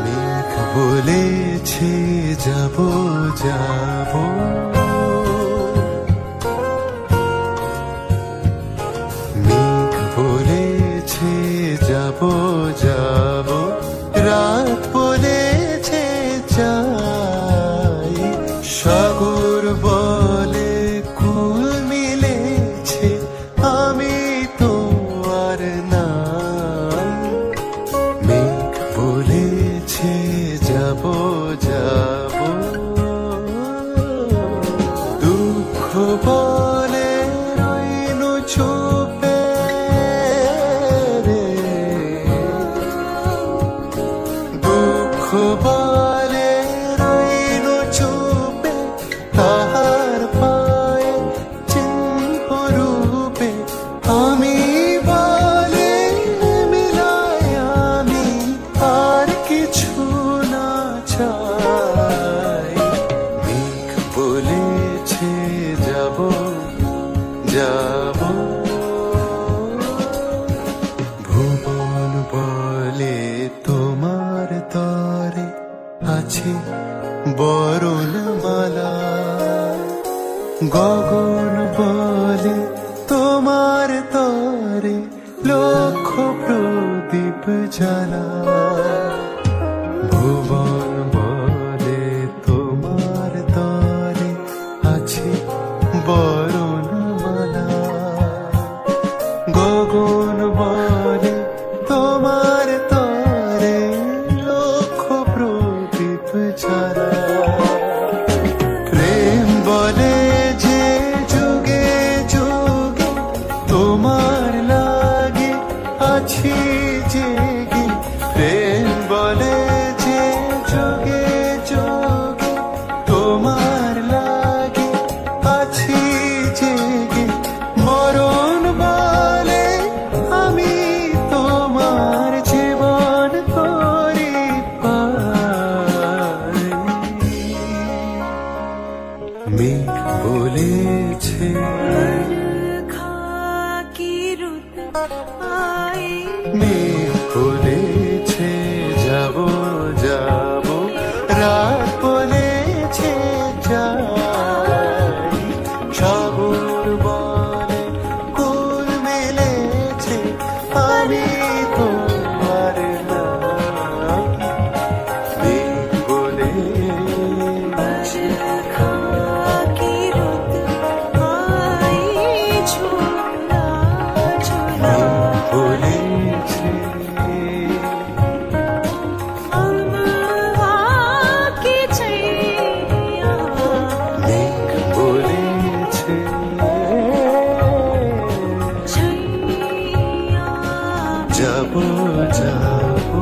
মেঘ বলেছে যাব যাব, মেঘ বলেছে যাব যাব, রাত বলেছে চাই, সাগর বলে কুল মিলেছে, আমি তো আর নাই। মেঘ বলেছে যাব যাব, দুঃখ বলে রইনু চুপে রে, দুঃখ বলে রইনু চুপে, তাহার পায়ে চিহ্ন রূপে, আমি বলে মিলাই আমি আর কিছু না চাই। মেঘ বলেছে যাব যাব, ভুবন বলে তোমার তরে আছে বরণমালা, গগন বলে তোমার তরে লক্ষ প্রদীপ জ্বালা, ভুবন বলে তোমার তরে আছে বরণমালা, গগন বলে তোমার তরে লক্ষ প্রদীপ জ্বালা, প্রেম বলে যে যুগে যুগে তোমার লাগে আছি জেগে, প্রেম বলে যে যুগে যুগে তোমার লাগে আছি জেগে, মরণ বলে আমি তোমার জীবন করি পাই। মেঘ বলেছে মেঘ বলেছে যাব যাব, রাত বলেছে যাই, সাগর বলে কুল মিলেছে, আমি তো আর নাই। মেঘ বলেছে বলেছে, মেঘ বলেছে যাব যাব।